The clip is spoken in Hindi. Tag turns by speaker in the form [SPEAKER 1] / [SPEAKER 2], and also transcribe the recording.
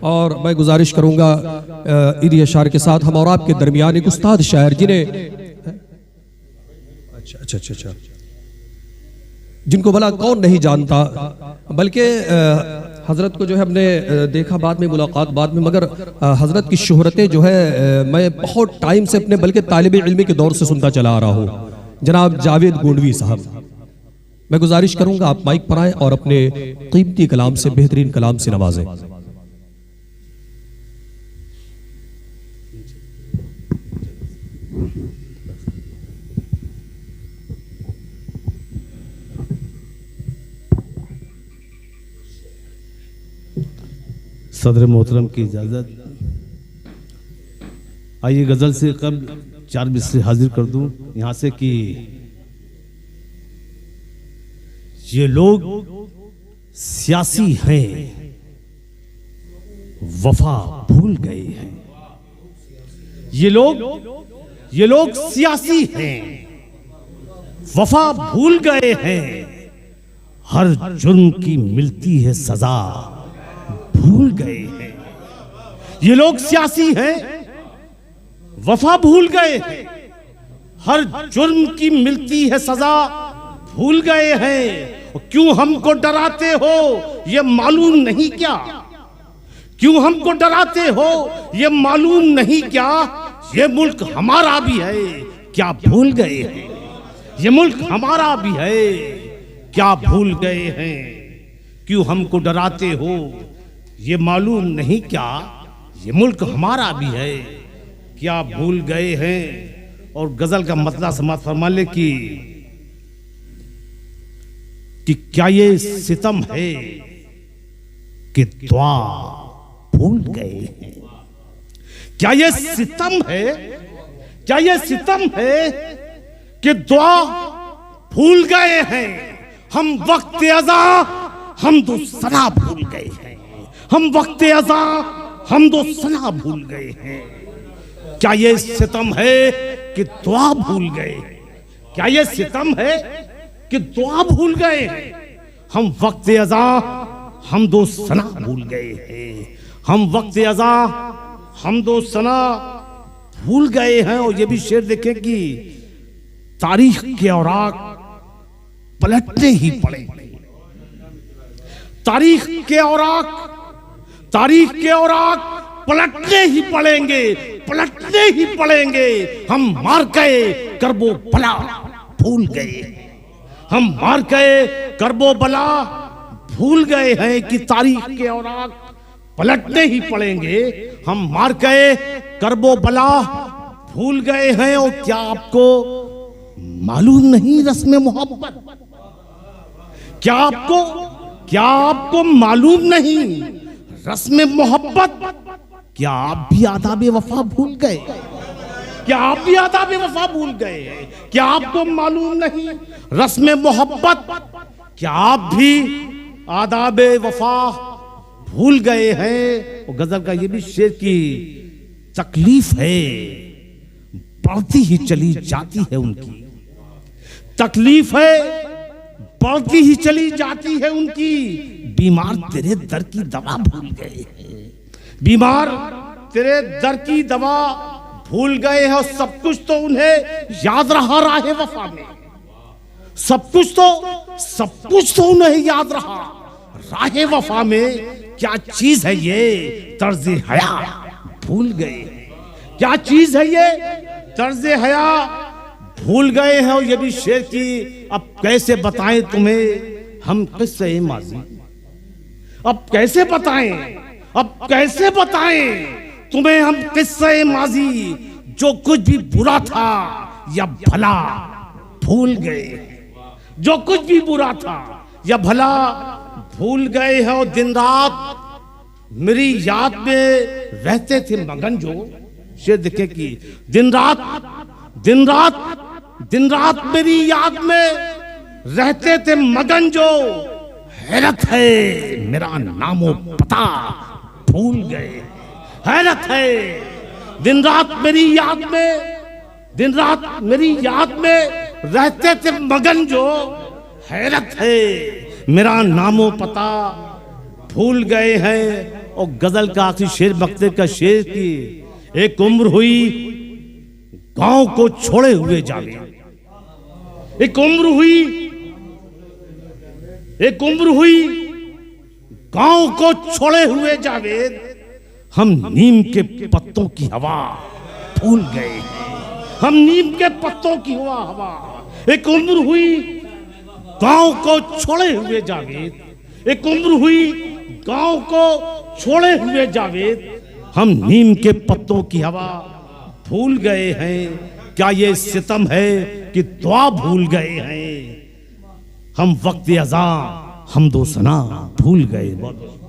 [SPEAKER 1] और मैं गुजारिश करूंगा इदी अशार के साथ हम और आपके दरमियान एक उस्ताद शायर अच्छा जिनको भला कौन नहीं जानता, बल्कि हज़रत को जो है हमने देखा बाद में, मुलाकात बाद में, मगर हज़रत की शोहरतें जो है मैं बहुत टाइम से अपने बल्कि तालिब इल्मी के दौर से सुनता चला आ रहा हूँ। जनाब जावेद गोंडवी साहब, मैं गुजारिश करूंगा आप माइक पर आए और अपने कीमती कलाम से, बेहतरीन कलाम से नवाजें।
[SPEAKER 2] सदर मोहतरम की इजाज़त, आइए गज़ल से कब्ल 4 मिसरे हाजिर कर दूं यहाँ से कि ये लोग सियासी हैं, वफा भूल गए हैं। ये लोग सियासी हैं, वफा भूल गए हैं। हर जुर्म की मिलती है सजा, भूल गए हैं। ये लोग सियासी हैं, वफा भूल गए हैं। हर जुर्म की मिलती है सजा, भूल गए हैं। क्यों हमको डराते हो ये मालूम नहीं क्या? क्यों हमको डराते हो ये मालूम नहीं क्या? ये मुल्क हमारा भी है, क्या भूल गए हैं? ये मुल्क हमारा भी है, क्या भूल गए हैं? क्यों हमको डराते हो ये मालूम नहीं क्या? ये मुल्क हमारा भी है, क्या भूल गए हैं? और गजल का मतलब समाप्त फरमा ले कि क्या ये सितम है कि दुआ भूल गए हैं? क्या ये सितम है, क्या ये सितम है कि दुआ भूल गए हैं? हम वक्त अज़ा हम दो सना भूल गए हैं। हम वक्त अज़ा हम दो सना भूल गए हैं। क्या ये सितम है कि दुआ भूल गए? क्या ये सितम है कि दुआ भूल गए हैं? हम वक्त अज़ा हम दो सना भूल गए हैं। हम वक्त अज़ा हम दो सना भूल गए हैं। और ये भी शेर देखें कि तारीख के औराक पलटने ही पड़ेंगे। तारीख के औराक पलटने ही पड़ेंगे, पलटने ही पड़ेंगे। हम मार गए करबो बला भूल गए। हम मार गए करबो बला भूल गए हैं कि तारीख के औराक पलटने ही पड़ेंगे। हम मार गए करबो बला भूल गए हैं। और क्या आपको मालूम नहीं रस्म मोहब्बत? क्या आपको मालूम नहीं रस्म मोहब्बत? क्या आप भी आदाब वफा भूल गए? क्या आप भी आदाब वफा भूल गए? क्या आपको मालूम नहीं रस्म मोहब्बत? क्या आप भी आदाब वफा भूल गए हैं? और गजल का ये भी शेर की तकलीफ है, बढ़ती ही चली जाती है उनकी। तकलीफ है, बढ़ती ही चली जाती है उनकी। बीमार तेरे दर की दवा भूल गए हैं। बीमार तेरे दर की दवा भूल गए हैं। और सब कुछ तो उन्हें याद रहा राह वफा में। सब कुछ तो उन्हें याद रहा राह वफा में। क्या चीज है ये तर्ज हया भूल गए? क्या चीज है ये तर्ज हया भूल गए हैं? और ये भी शेर की अब कैसे बताएं तुम्हें हम किस्से माजी? अब कैसे बताएं तुम्हें हम किस्से माजी? जो कुछ भी बुरा था या भला भूल गए। जो कुछ भी बुरा था या भला भूल गए हैं। और दिन रात मेरी याद में रहते थे मगन जो। शेर देखे कि दिन रात मेरी याद में रहते थे मगन जो। हैरत है मेरा नामो पता भूल गए। हैरत है दिन रात मेरी याद में रहते थे मगन जो। हैरत है मेरा नामो पता भूल गए हैं। और गजल का आखिरी शेर मकते का शेर की एक उम्र हुई गांव को छोड़े हुए जावेद। एक उम्र हुई गांव को छोड़े हुए जावेद, हम नीम के पत्तों की हवा भूल गए हैं। हम नीम के पत्तों की हवा। एक उम्र हुई गांव को छोड़े हुए जावेद। एक उम्र हुई गांव को छोड़े हुए जावेद, हम नीम के पत्तों की हवा भूल गए हैं। क्या ये सितम है कि दुआ भूल गए हैं? हम वक्त अज़ां हमदो सना भूल गए। बहुत